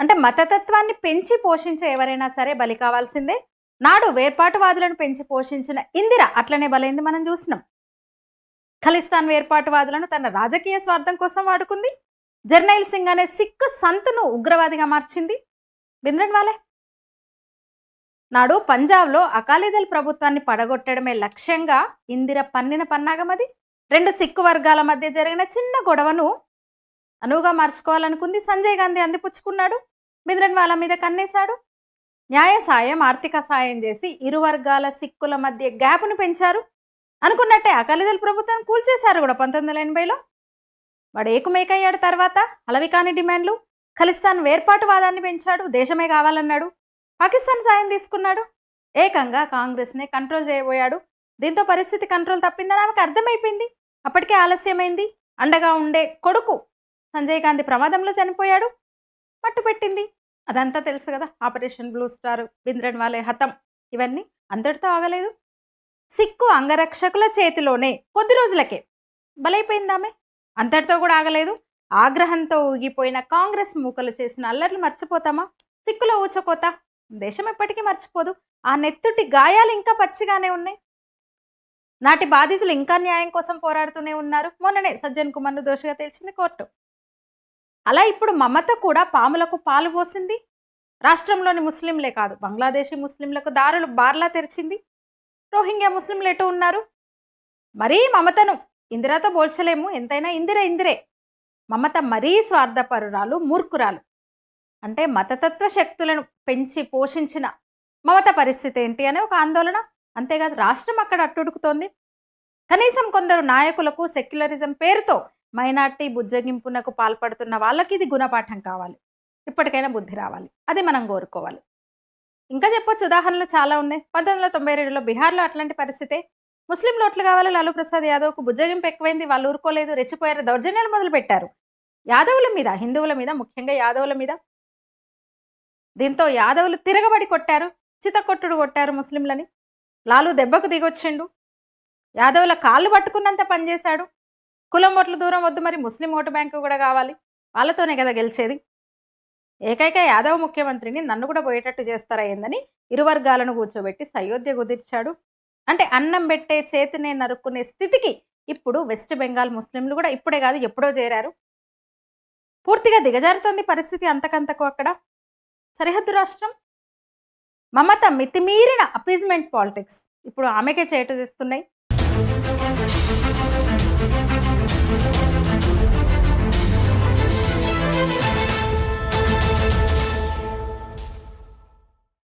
అంటే మతతత్వాన్ని పెంచి పోషించే ఎవరైనా సరే బలి కావాల్సిందే. నాడు వేర్పాటువాదులను పెంచి పోషించిన ఇందిర అట్లనే బలైంది, మనం చూసినాం. ఖలిస్తాన్ వేర్పాటువాదులను తన రాజకీయ స్వార్థం కోసం వాడుకుంది. జర్నైల్ సింగ్ అనే సిక్కు సంతును ఉగ్రవాదిగా మార్చింది భింద్రన్వాలే. నాడు పంజాబ్లో అకాలీదళ్ ప్రభుత్వాన్ని పడగొట్టడమే లక్ష్యంగా ఇందిర పన్నిన పన్నాగమది. రెండు సిక్కు వర్గాల మధ్య జరిగిన చిన్న గొడవను అనువుగా మార్చుకోవాలనుకుంది. సంజయ్ గాంధీ అందిపుచ్చుకున్నాడు, భింద్రన్వాలా మీద కన్నేశాడు. న్యాయ సాయం, ఆర్థిక సాయం చేసి ఇరు వర్గాల సిక్కుల మధ్య గ్యాప్ను పెంచారు. అనుకున్నట్టే అకాలీదళ్ ప్రభుత్వం కూల్చేశారు కూడా 1980లో. వాడు ఏకుమేకయ్యాడు. తర్వాత అలవికాని డిమాండ్లు, ఖలిస్తాన్ వేర్పాటువాదాన్ని పెంచాడు, దేశమే కావాలన్నాడు, పాకిస్తాన్ సాయం తీసుకున్నాడు, ఏకంగా కాంగ్రెస్నే కంట్రోల్ చేయబోయాడు. దీంతో పరిస్థితి కంట్రోల్ తప్పిందని ఆమెకు అర్థమైపోయింది. అప్పటికే ఆలస్యమైంది. అండగా ఉండే కొడుకు సంజయ్ గాంధీ ప్రమాదంలో చనిపోయాడు, పట్టుపెట్టింది. అదంతా తెలుసు కదా, ఆపరేషన్ బ్లూ స్టార్, భింద్రన్వాలే హతం, ఇవన్నీ. అంతటితో ఆగలేదు. సిక్కు అంగరక్షకుల చేతిలోనే కొద్ది రోజులకే బలైపోయిందామె. అంతటితో కూడా ఆగలేదు. ఆగ్రహంతో ఊగిపోయిన కాంగ్రెస్ మూకలు చేసిన అల్లర్లు మర్చిపోతామా? సిక్కుల ఊచకోత దేశం ఎప్పటికీ మర్చిపోదు. ఆ నెత్తుటి గాయాలు ఇంకా పచ్చిగానే ఉన్నాయి. నాటి బాధితులు ఇంకా న్యాయం కోసం పోరాడుతూనే ఉన్నారు. మొన్ననే సజ్జన్ కుమార్ను దోషిగా తేల్చింది కోర్టు. అలా ఇప్పుడు మమత కూడా పాములకు పాలు పోసింది. రాష్ట్రంలోని ముస్లింలే కాదు, బంగ్లాదేశీ ముస్లింలకు దారులు బార్లా తెరిచింది. రోహింగ్యా ముస్లింలు ఎటు ఉన్నారు? మరీ మమతను ఇందిరాతో పోల్చలేము, ఎంతైనా ఇందిరే. మమత మరీ స్వార్థపరురాలు, మూర్ఖురాలు. అంటే మతతత్వ శక్తులను పెంచి పోషించిన మమత పరిస్థితి ఏంటి అనే ఒక ఆందోళన. అంతేకాదు, రాష్ట్రం అక్కడ అట్టుడుకుతోంది. కనీసం కొందరు నాయకులకు సెక్యులరిజం పేరుతో మైనార్టీ బుజ్జగింపునకు పాల్పడుతున్న వాళ్ళకి ఇది గుణపాఠం కావాలి. ఇప్పటికైనా బుద్ధి రావాలి. అది మనం కోరుకోవాలి. ఇంకా చెప్పొచ్చు, ఉదాహరణలు చాలా ఉన్నాయి. 1992లో బీహార్లో అట్లాంటి పరిస్థితే. ముస్లింలు ఓట్లు కావాలి, లాలూ ప్రసాద్ యాదవ్కు బుజ్జగింపు ఎక్కువైంది, వాళ్ళు ఊరుకోలేదు, రెచ్చిపోయారు, దౌర్జన్యాలు మొదలుపెట్టారు యాదవుల మీద, హిందువుల మీద, ముఖ్యంగా యాదవుల మీద. దీంతో యాదవులు తిరగబడి కొట్టారు, చితకొట్టుడు కొట్టారు ముస్లింలని. లాలూ దెబ్బకు దిగొచ్చిండు, యాదవుల కాళ్ళు పట్టుకున్నంత పనిచేశాడు. కులం ఓట్ల దూరం వద్దు, మరి ముస్లిం ఓటు బ్యాంకు కూడా కావాలి, వాళ్ళతోనే కదా గెలిచేది. ఏకైక యాదవ్ ముఖ్యమంత్రిని నన్ను కూడా పోయేటట్టు చేస్తారా ఏందని ఇరు వర్గాలను కూర్చోబెట్టి సయోధ్య కుదిర్చాడు. అంటే అన్నం పెట్టే చేతినే నరుక్కునే స్థితికి ఇప్పుడు వెస్ట్ బెంగాల్ ముస్లింలు కూడా ఇప్పుడే కాదు ఎప్పుడో చేరారు. పూర్తిగా దిగజారుతోంది పరిస్థితి అంతకంతకు అక్కడ. సరిహద్దు రాష్ట్రం. మమత మితిమీరిన అపీజ్మెంట్ పాలిటిక్స్ ఇప్పుడు ఆమెకే చేటు తెస్తున్నాయి.